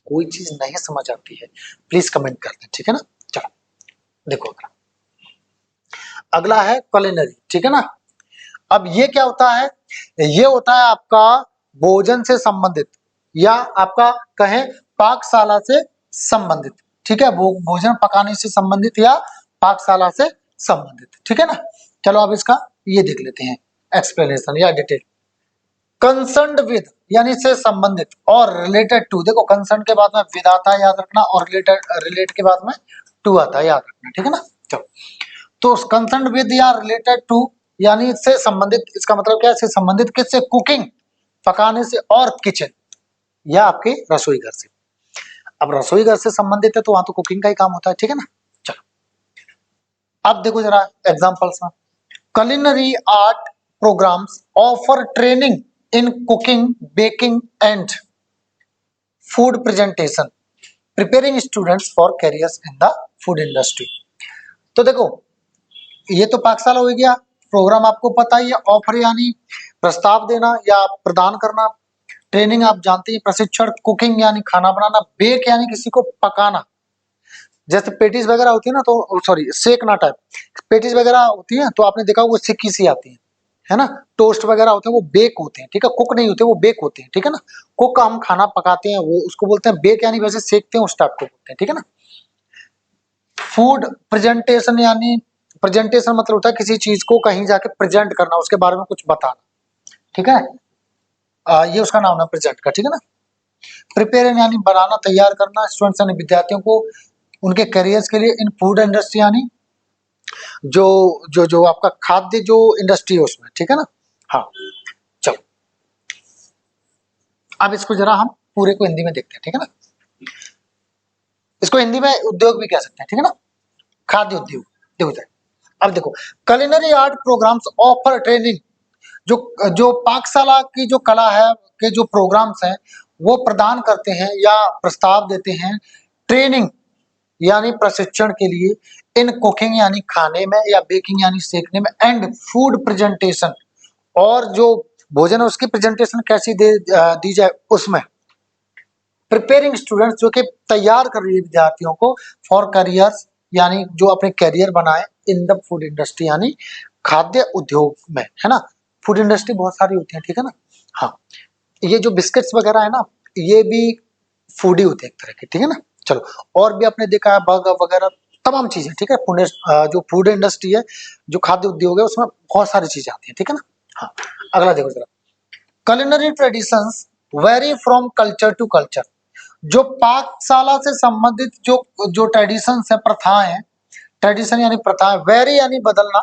A: कोई चीज नहीं समझ आती है प्लीज कमेंट कर दें, ठीक है ना। चलो देखो अगला, अगला है कुलिनरी, ठीक है ना। अब ये क्या होता है, ये होता है आपका भोजन से संबंधित या आपका कहें पाकशाला से संबंधित, ठीक है, वो भोजन पकाने से संबंधित या पाकशाला से संबंधित, ठीक है ना। चलो अब इसका ये देख लेते हैं एक्सप्लेनेशन या डिटेल। कंसर्न्ड विद यानी से संबंधित, और रिलेटेड टू, देखो कंसर्न के बाद में विद आता है याद रखना, और रिलेट के बाद में टू आता है याद रखना, ठीक है ना। चलो तो कंसर्न विद या रिलेटेड टू यानी से संबंधित, इसका मतलब क्या है, से संबंधित किससे, कुकिंग, पकाने से, और किचन या आपके रसोई घर से। अब रसोई घर से संबंधित है तो वहां तो कुकिंग का ही काम होता है, ठीक है ना। चलो अब देखो जरा एग्जांपल्स में, culinary art programmes offer training in cooking, baking and food presentation, preparing students for careers in the food industry. तो देखो ये तो पाकशाला हो गया, प्रोग्राम आपको पता ही है, ऑफर यानी प्रस्ताव देना या प्रदान करना, ट्रेनिंग आप जानते हैं, प्रशिक्षण, कुकिंग यानी खाना बनाना, बेक यानी किसी को पकाना, जैसे पेटीज वगैरह होती है ना, तो सॉरी सेकना टाइप, पेटीज वगैरह होती है तो आपने देखा वो सिक्की सी आती है ना, टोस्ट वगैरह होते हैं वो बेक होते हैं, ठीक है, कुक नहीं होते वो बेक होते हैं, ठीक है ना। कुक हम खाना पकाते हैं वो उसको बोलते हैं बेक, यानी वैसे सेकते हैं उस टाइप को बोलते हैं, ठीक है ना। फूड प्रेजेंटेशन यानी प्रेजेंटेशन मतलब होता है किसी चीज को कहीं जाके प्रेजेंट करना, उसके बारे में कुछ बताना, ठीक है, ये उसका नाम है प्रेजेंट का, ठीक है ना। प्रिपेयर यानी बनाना, तैयार करना स्टूडेंट्स यानी विद्यार्थियों को उनके करियर्स के लिए इन फूड इंडस्ट्री यानी जो जो जो आपका खाद्य जो इंडस्ट्री है उसमें, ठीक है ना। हाँ चलो अब इसको जरा हम पूरे को हिंदी में देखते हैं, ठीक है ना। इसको हिंदी में उद्योग भी कह सकते हैं, ठीक है ना, खाद्य उद्योग। देखो अब देखो, culinary art programmes offer training, जो जो पाकशाला की जो कला है के जो प्रोग्राम्स हैं वो प्रदान करते हैं या प्रस्ताव देते हैं ट्रेनिंग यानी प्रशिक्षण के लिए, इन कुकिंग यानी खाने में, या बेकिंग यानी सेकने में, एंड फूड प्रेजेंटेशन, और जो भोजन है उसकी प्रेजेंटेशन कैसी दी जाए उसमें। प्रिपेयरिंग स्टूडेंट्स जो कि तैयार कर रही है विद्यार्थियों को फॉर करियर्स यानी जो अपने करियर बनाए इन द फूड इंडस्ट्री यानी खाद्य उद्योग में, है ना। फूड इंडस्ट्री बहुत सारी होती है, ठीक है ना। हाँ ये जो बिस्किट्स वगैरह है ना ये भी फूड ही होते हैं एक तरह के, ठीक है ना। चलो और भी आपने देखा है बर्गर वगैरह तमाम चीजें, ठीक है, जो फूड इंडस्ट्री है जो खाद्य उद्योग है उसमें बहुत सारी चीजें आती हैं, ठीक है ना। हाँ अगला देखो जरा, culinary traditions vary from culture to culture, जो पाकशाला से संबंधित जो जो ट्रेडिशंस है, प्रथाएं हैं, ट्रेडिशन यानी प्रथाएं, वेरी यानी बदलना,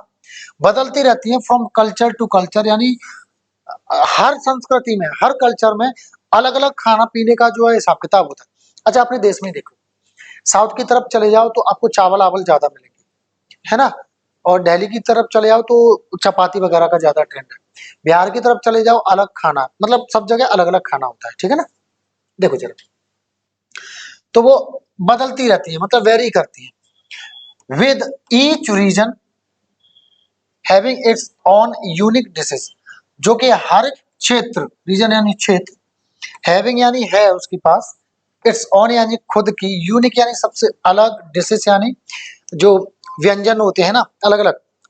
A: बदलती रहती हैं, फ्रॉम कल्चर टू कल्चर यानी हर संस्कृति में हर कल्चर में अलग अलग खाना पीने का जो है हिसाब किताब होता है। अच्छा अपने देश में देखो, साउथ की तरफ चले जाओ तो आपको चावल आवल ज्यादा मिलेंगे, है ना, और दिल्ली की तरफ चले जाओ तो चपाती वगैरह का ज्यादा ट्रेंड है, बिहार की तरफ चले जाओ अलग खाना, मतलब सब जगह अलग अलग खाना होता है, ठीक है ना। देखो जरा, तो वो बदलती रहती है मतलब वेरी करती है, with each reason having its on unique dishes, जो कि हर क्षेत्र, रीजन यानी क्षेत्र, हैविंग यानी है उसके पास, इट्स ऑन यानी खुद की, यूनिक यानी सबसे अलग, डिशेस यानी जो व्यंजन होते हैं ना अलग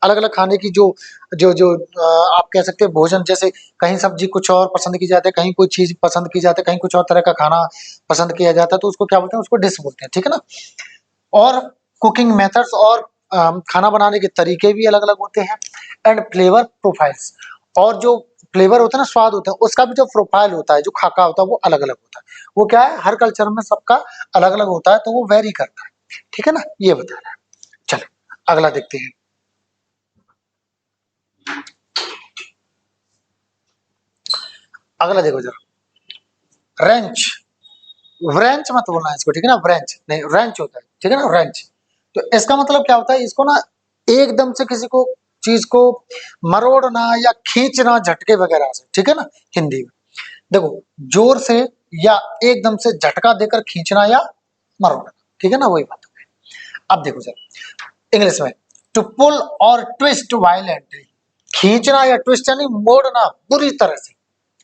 A: अलग खाने की जो जो जो आप कह सकते हैं भोजन, जैसे कहीं सब्जी कुछ और पसंद की जाती है, कहीं कोई चीज पसंद की जाती है, कहीं कुछ और तरह का खाना पसंद किया जाता है, तो उसको क्या बोलते हैं, उसको डिश बोलते हैं, ठीक है ना। और कुकिंग मेथड्स और खाना बनाने के तरीके भी अलग अलग होते हैं, एंड फ्लेवर प्रोफाइल्स, और जो फ्लेवर होता है ना, स्वाद होता है, उसका भी जो प्रोफाइल होता है, जो खाका होता है वो अलग अलग होता है, वो क्या है हर कल्चर में सबका अलग अलग होता है, तो वो वेरी करता है, ठीक है ना, ये बता रहा है। चलो अगला देखते हैं, अगला देखो जरा, रेंच, व्रेंच मत बोलना इसको, ठीक है ना, व्रेंच नहीं रेंच होता है, ठीक है ना, रेंच। तो इसका मतलब क्या होता है, इसको ना एकदम से किसी को चीज को मरोड़ना या खींचना झटके वगैरह से, ठीक है ना, हिंदी में देखो जोर से या एकदम से झटका देकर खींचना या मरोड़ना, ठीक है ना, वही बात है। अब देखो जरा इंग्लिश में, टू पुल और ट्विस्ट वायलेंटली, खींचना या ट्विस्ट यानी मोड़ना बुरी तरह से,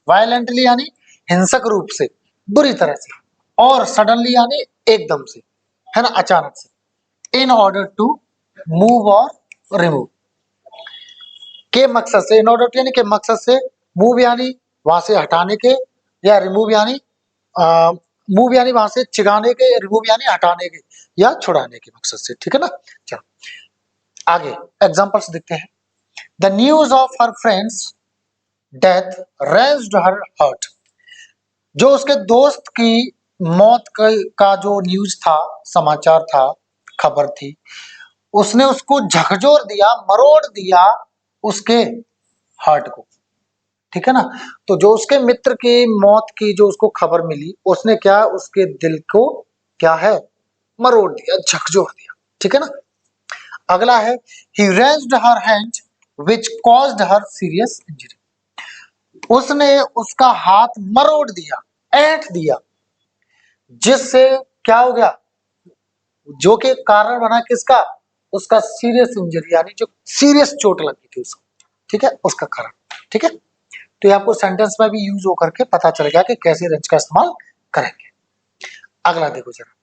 A: वायलेंटली यानी हिंसक रूप से, बुरी तरह से, और सडनली यानी एकदम से, है ना, अचानक से, इन ऑर्डर टू मूव और रिमूव, के मकसद से, इन ऑर्डर टू यानी के मकसद से, मूव यानी वहां से हटाने के, या रिमूव यानी मूव यानी वहां से चिगाने के, रिमूव यानी हटाने के या छुड़ाने के मकसद से, ठीक है ना। चलो आगे एग्जांपल्स देखते हैं, the news of her friend's death raised her hurt, जो उसके दोस्त की मौत का जो न्यूज था, समाचार था, खबर थी, उसने उसको झकझोर दिया, मरोड़ दिया उसके हार्ट को, ठीक है ना। तो जो उसके मित्र की मौत की जो उसको खबर मिली, उसने क्या उसके दिल को क्या है मरोड़ दिया, झकझोर दिया, ठीक है ना। अगला है, he wrenched her hand which caused her serious injury, उसने उसका हाथ मरोड़ दिया, ऐंठ दिया, जिससे क्या हो गया, जो कि कारण बना किसका, उसका सीरियस इंजरी, यानी जो सीरियस चोट लगी थी उसको, ठीक है, उसका कारण, ठीक है। तो ये आपको सेंटेंस में भी यूज होकर के पता चलेगा कि कैसे रेंज का इस्तेमाल करेंगे। अगला देखो जरा,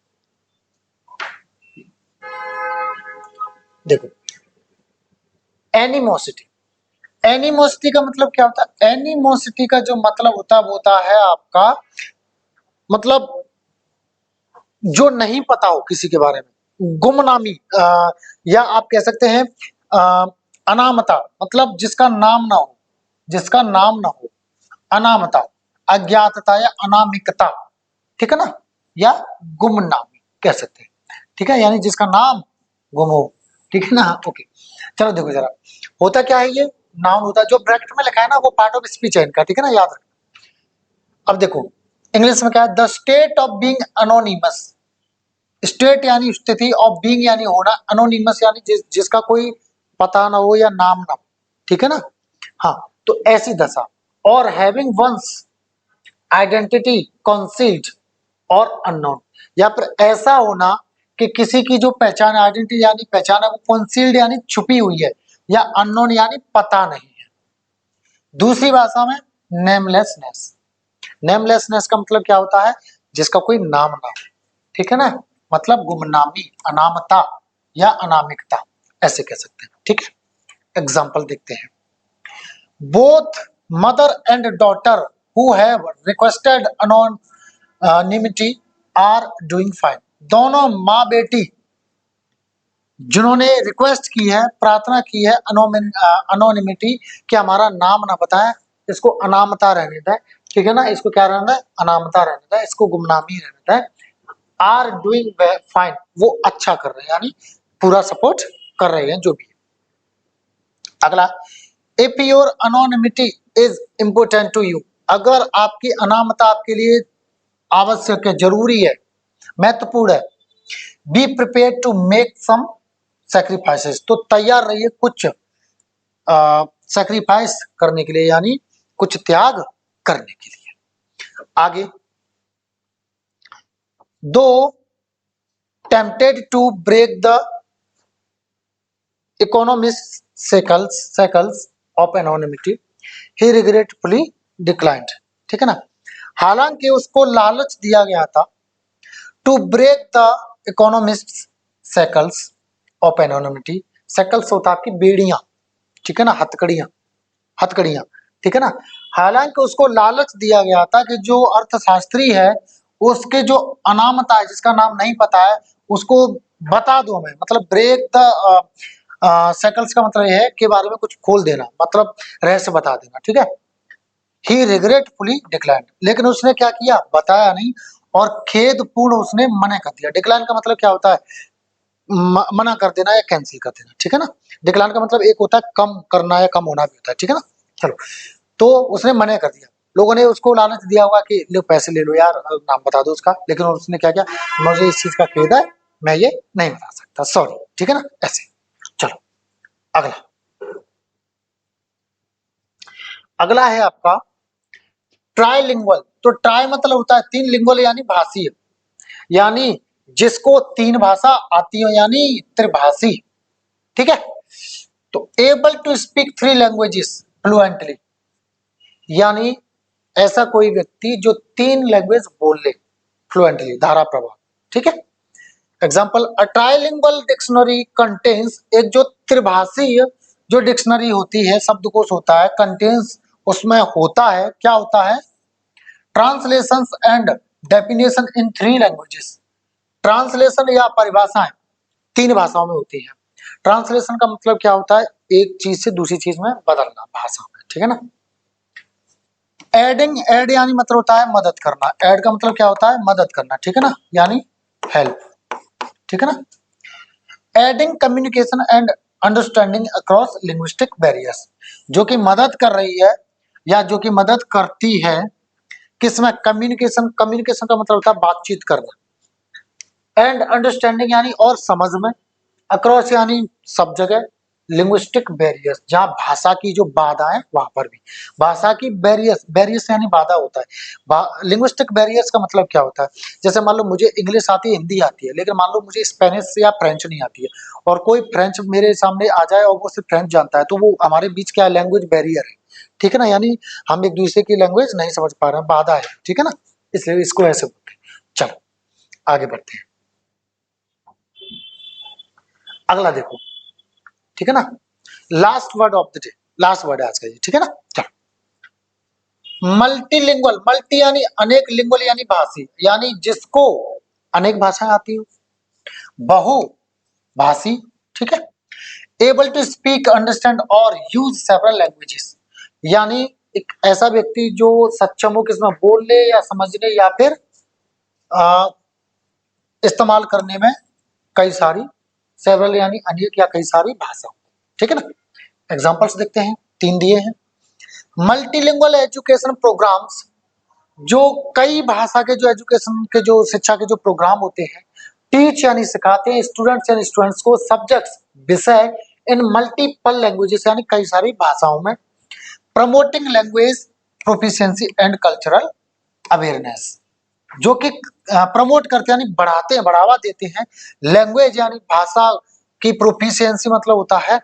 A: देखो एनिमोसिटी। एनिमोसिटी का मतलब क्या होता है, एनिमोसिटी का जो मतलब होता है वो होता है आपका, मतलब जो नहीं पता हो किसी के बारे में, गुमनामी, या आप कह सकते हैं अनामता, मतलब जिसका नाम ना हो, जिसका नाम ना हो, अनामता, अज्ञातता या अनामिकता, ठीक है ना, या गुमनामी कह सकते हैं, ठीक है, यानी जिसका नाम गुम हो, ठीक है ना। ओके, चलो देखो जरा, होता क्या है, ये नाउन होता है, जो ब्रैकेट में लिखा है ना वो पार्ट ऑफ स्पीच है इनका, ठीक है ना, याद रखना। अब देखो इंग्लिश में क्या है, the state of being anonymous, state यानी स्थिति, ऑफ बीइंग यानी होना, अनोनिमस यानी जिसका कोई पता ना हो या नाम ना हो, ठीक है ना। हाँ, तो ऐसी दशा, और हैविंग वंस आइडेंटिटी कंसील्ड और अननोन, या फिर ऐसा होना कि किसी की जो पहचान, आइडेंटिटी यानी पहचान है, वो कंसील्ड यानी छुपी हुई है, या अननोन यानी पता नहीं है। दूसरी भाषा में नेमलेसनेस, नेमलेसनेस का मतलब क्या होता है, जिसका कोई नाम ना हो, ठीक है ना, मतलब गुमनामी, अनामता या अनामिकता, ऐसे कह सकते हैं, ठीक है। एग्जाम्पल देखते हैं, both mother and daughter who have requested anonymity are doing fine, दोनों माँ बेटी जिन्होंने रिक्वेस्ट की है, प्रार्थना की है अनोनिमिटी, कि हमारा नाम ना बताएं, इसको अनामता रहने दें, ठीक है ना, इसको क्या रहने दें, अनामता रहने दें, इसको गुमनामी रहने दें, आर डूइंग फाइन, वो अच्छा कर रहे हैं, यानी पूरा सपोर्ट कर रहे हैं जो भी है। अगला, if your anonymity is important to you, अगर आपकी अनामता आपके लिए आवश्यक है, जरूरी है, महत्वपूर्ण है, be prepare to make some sacrifices, तो तैयार रहिए कुछ सैक्रिफाइस करने के लिए, यानी कुछ त्याग करने के लिए। आगे, though tempted to break the economist shackles of anonymity, he regretfully declined, ठीक है ना, हालांकि उसको लालच दिया गया था, to break the economist shackles of anonymity, shackles होता है आपकी बेड़ियां, ठीक है ना, हथकड़ियां, हथकड़ियां, ठीक है ना, हालांकि उसको लालच दिया गया था कि जो अर्थशास्त्री है उसके जो अनामता है, जिसका नाम नहीं पता है, उसको बता दो हमें, मतलब ब्रेक द सेकल्स का मतलब यह है कि बारे में कुछ खोल देना, मतलब रहस्य बता देना, ठीक है। ही रिग्रेटफुली डिक्लाइंड, लेकिन उसने क्या किया, बताया नहीं, और खेदपूर्ण उसने मना कर दिया। डिक्लाइन का मतलब क्या होता है, मना कर देना या कैंसिल कर देना, ठीक है ना। डिक्लाइन का मतलब एक होता है कम करना या कम होना भी होता है, ठीक है ना। चलो, तो उसने मना कर दिया, लोगों ने उसको लालच दिया होगा कि लो पैसे ले लो यार, नाम बता दो उसका, लेकिन उसने क्या किया, मुझे इस चीज का खेद है, मैं ये नहीं बता सकता, सॉरी, ठीक है ना, ऐसे। चलो अगला, अगला है आपका ट्राइलिंगुअल। तो ट्राई मतलब होता है तीन, लिंगुअल यानी भाषीय, यानी जिसको तीन भाषा आती हो, यानी त्रिभाषी, ठीक है। तो able to speak three languages fluently, यानी ऐसा कोई व्यक्ति जो तीन लैंग्वेज बोल ले फ्लुएंटली, धारा प्रवाह, ठीक है। एग्जाम्पल, अ ट्राइलिंगुअल डिक्शनरी कंटेन्स, एक जो त्रिभाषीय जो डिक्शनरी होती है, शब्दकोश होता है, कंटेन्स उसमें होता है, क्या होता है, translations and definition in three languages, translation या परिभाषाएं तीन भाषाओं में होती है। ट्रांसलेशन का मतलब क्या होता है, एक चीज से दूसरी चीज में बदलना भाषा में, ठीक है ना। एडिंग, एड यानी मतलब होता है मदद करना, एड का मतलब क्या होता है, मदद करना, ठीक है ना, यानी हेल्प, ठीक है ना। Adding communication and understanding across linguistic barriers, जो कि मदद कर रही है या जो कि मदद करती है किसमें, कम्युनिकेशन, कम्युनिकेशन का मतलब होता है बातचीत करना, एंड अंडरस्टैंडिंग यानी और समझ में, अक्रॉस यानी सब जगह, लिंग्विस्टिक बैरियर्स, जहाँ भाषा की जो बाधाएं वहां पर भी भाषा की बैरियर्स, बैरियर्स यानी बाधा होता है। लिंग्विस्टिक बैरियर्स का मतलब क्या होता है, जैसे मान लो मुझे इंग्लिश आती है, हिंदी आती है, लेकिन मान लो मुझे स्पेनिश या फ्रेंच नहीं आती है, और कोई फ्रेंच मेरे सामने आ जाए और वो सिर्फ फ्रेंच जानता है, तो वो हमारे बीच क्या है, लैंग्वेज बैरियर है, ठीक है ना, यानी हम एक दूसरे की लैंग्वेज नहीं समझ पा रहे हैं, बाधा है, ठीक है ना, इसलिए इसको ऐसे बोलते हैं। चलो आगे बढ़ते हैं, अगला देखो, ठीक है ना, last word of the day, last word है आज का ये, ठीक है ना। चलो, मल्टीलिंगुअल, मल्टी यानी अनेक, लिंगुअल यानी भाषी, यानी जिसको अनेक भाषाएं आती हो, बहु भाषी, ठीक है, एबल टू स्पीक, अंडरस्टैंड और यूज सेवरल लैंग्वेजेस, यानी एक ऐसा व्यक्ति जो सक्षम हो किसमें बोलने या समझने या फिर आ, इस्तेमाल करने में कई सारी, सेवरल यानी अनेक या कई सारी भाषा, ठीक है ना। एग्जांपल्स देखते हैं, 3 दिए हैं। मल्टीलिंगुअल एजुकेशन प्रोग्राम्स, जो कई भाषा के जो एजुकेशन के जो शिक्षा के जो प्रोग्राम होते हैं, टीच यानी सिखाते हैं, स्टूडेंट्स यानी स्टूडेंट्स को सब्जेक्ट्स विषय इन मल्टीपल लैंग्वेजेस यानी कई सारी भाषाओं में, promoting language proficiency and cultural awareness, जो कि प्रमोट करते हैं यानी बढ़ाते हैं, बढ़ावा देते हैं, लैंग्वेज यानी भाषा की प्रोफिशिएंसी मतलब होता है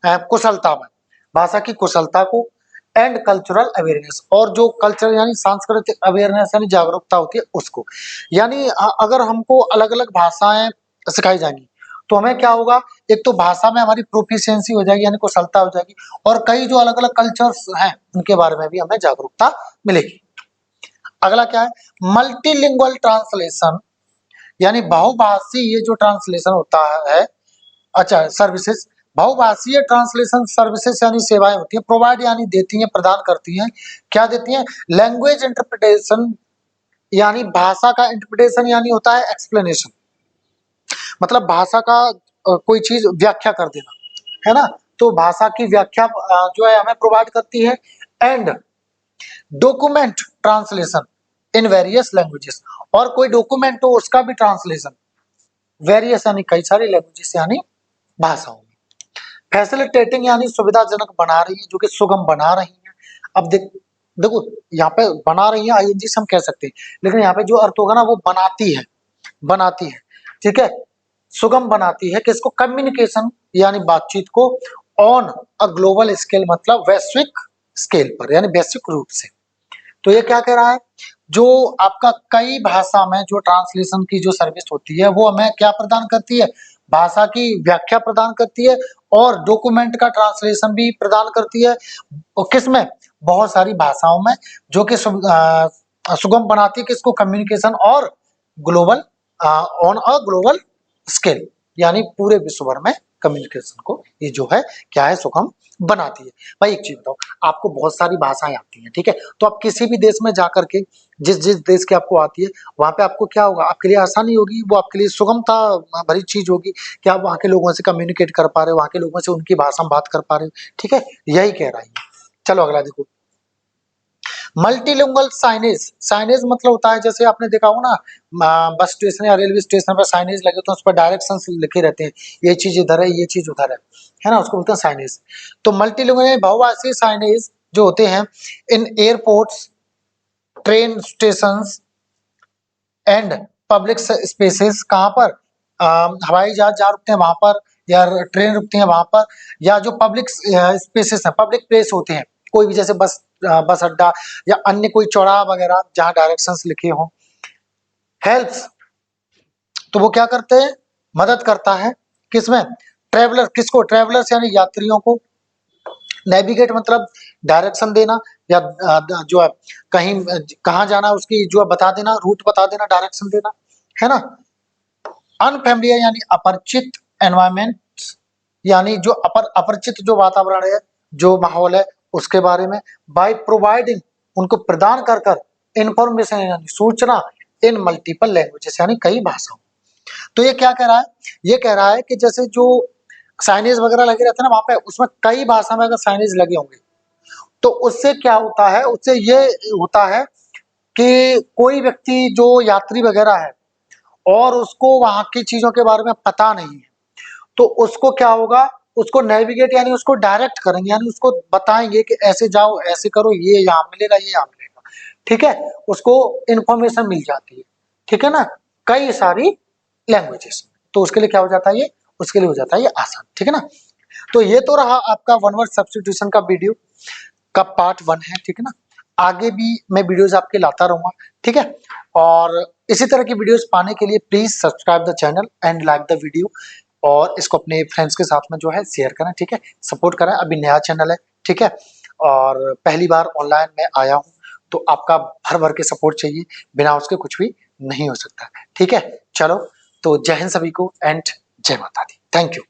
A: कुशलता में, भाषा की कुशलता को, एंड कल्चरल अवेयरनेस, और जो कल्चर यानी सांस्कृतिक अवेयरनेस यानी जागरूकता होती है उसको, यानी अगर हमको अलग अलग भाषाएं सिखाई जाएंगी तो हमें क्या होगा, एक तो भाषा में हमारी प्रोफिशिएंसी हो जाएगी यानी कुशलता हो जाएगी, और कई जो अलग अलग कल्चर्स हैं उनके बारे में भी हमें जागरूकता मिलेगी। अगला क्या है, मल्टीलिंगुअल ट्रांसलेशन, यानी बहुभाषी ये जो ट्रांसलेशन होता है, अच्छा सर्विसेज, बहुभाषीय ट्रांसलेशन सर्विसेज यानी सेवाएं होती है, प्रोवाइड यानी देती हैं, प्रदान करती हैं, क्या देती हैं, लैंग्वेज इंटरप्रिटेशन, यानी भाषा का इंटरप्रिटेशन यानी होता है एक्सप्लेनेशन, मतलब भाषा का कोई चीज व्याख्या कर देना, है ना, तो भाषा की व्याख्या जो है हमें प्रोवाइड करती है, and document translation in various languages, और कोई डॉक्यूमेंट हो उसका भी ट्रांसलेशन, वेरियस यानी कई सारी लैंग्वेजेस यानी भाषाओं में, फैसिलिटेटिंग यानी सुविधाजनक बना रही है, जो कि सुगम बना रही है। अब देखो यहाँ पे बना रही है आईएनजी से हम कह सकते हैं, लेकिन यहाँ पे जो अर्थ होगा ना वो बनाती है, बनाती है, ठीक है, सुगम बनाती है किसको, कम्युनिकेशन यानी बातचीत को, ऑन अ ग्लोबल स्केल मतलब वैश्विक स्केल पर यानी वैश्विक रूप से। तो ये क्या कह रहा है, जो आपका कई भाषा में जो ट्रांसलेशन की जो सर्विस होती है वो हमें क्या प्रदान करती है, भाषा की व्याख्या प्रदान करती है, और डॉक्यूमेंट का ट्रांसलेशन भी प्रदान करती है, और किसमें, बहुत सारी भाषाओं में, जो कि सुगम बनाती है किसको, कम्युनिकेशन, और global, on a global scale, यानी पूरे विश्व भर में कम्युनिकेशन को ये जो है क्या है, सुगम बनाती है। भाई एक चीज बताओ, आपको बहुत सारी भाषाएं आती हैं, ठीक है, तो आप किसी भी देश में जाकर के जिस जिस देश की आपको आती है वहां पे आपको क्या होगा, आपके लिए आसानी होगी, वो आपके लिए सुगमता भरी चीज होगी कि आप वहां के लोगों से कम्युनिकेट कर पा रहे हो, वहां के लोगों से उनकी भाषा में बात कर पा रहे हो, ठीक है, यही कह रहा है। चलो अगला देखो, मल्टीलिंगुअल साइनेज, साइनेज मतलब होता है जैसे आपने देखा हो ना, बस स्टेशन या रेलवे स्टेशन पर साइनेज लगे तो उस पर डायरेक्शंस लिखे रहते हैं, ये चीज इधर है, ये चीज उधर है ना, उसको बोलते हैं साइनेज। तो मल्टीलिंगुअल बहुभाषीय साइनेज जो होते हैं in airports, train stations and public spaces, कहाँ पर, हवाई जहाज जहाँ रुकते हैं वहां पर, या ट्रेन रुकती है वहां पर, या जो पब्लिक स्पेसेस है, पब्लिक प्लेस होते हैं, कोई भी जैसे बस अड्डा या अन्य कोई चौराहा वगैरह जहाँ डायरेक्शंस लिखे हों, हेल्प्स, तो वो क्या करते हैं, मदद करता है किसमें, ट्रेवलर, किसको, ट्रेवलर्स यानी यात्रियों को, नेविगेट मतलब डायरेक्शन देना, या जो है कहीं कहाँ जाना है उसकी जो है बता देना, रूट बता देना, डायरेक्शन देना, है ना। अनफेमिलियर यानी अपरिचित एनवायरमेंट, यानी जो अपरिचित जो वातावरण है, जो माहौल है उसके बारे में, बाय प्रोवाइडिंग उनको प्रदान कर कर, इंफॉर्मेशन यानी सूचना, इन मल्टीपल लैंग्वेजेस यानी कई भाषाओं। तो ये क्या कह रहा है, ये कह रहा है कि जैसे जो साइनेज वगैरह लगे रहते हैं ना वहां पे, उसमें कई भाषा में अगर साइनेज लगे होंगे तो उससे क्या होता है, उससे ये होता है कि कोई व्यक्ति जो यात्री वगैरह है और उसको वहां की चीजों के बारे में पता नहीं है, तो उसको क्या होगा, उसको नेविगेट यानी उसको डायरेक्ट करेंगे, यानी उसको बताएंगे कि ऐसे जाओ, ऐसे करो, ये यहाँ मिलेगा, ये यहाँ मिलेगा, ठीक है, उसको इंफॉर्मेशन मिल जाती है, ठीक है ना, कई सारी लैंग्वेजेस। तो उसके लिए क्या हो जाता है ये, उसके लिए हो जाता है ये आसान, ठीक है ना। तो ये तो रहा आपका वन वर्ड सब्स्टिट्यूशन का वीडियो का पार्ट 1 है, ठीक है ना। आगे भी मैं वीडियोस आपके लाता रहूंगा, ठीक है। और इसी तरह की वीडियोस पाने के लिए please subscribe the channel and like the video, और इसको अपने फ्रेंड्स के साथ में जो है शेयर करें, ठीक है, सपोर्ट करें। अभी नया चैनल है, ठीक है, और पहली बार ऑनलाइन में आया हूँ, तो आपका भर भर के सपोर्ट चाहिए, बिना उसके कुछ भी नहीं हो सकता, ठीक है। चलो, तो जय हिंद सभी को एंड जय माता दी, थैंक यू।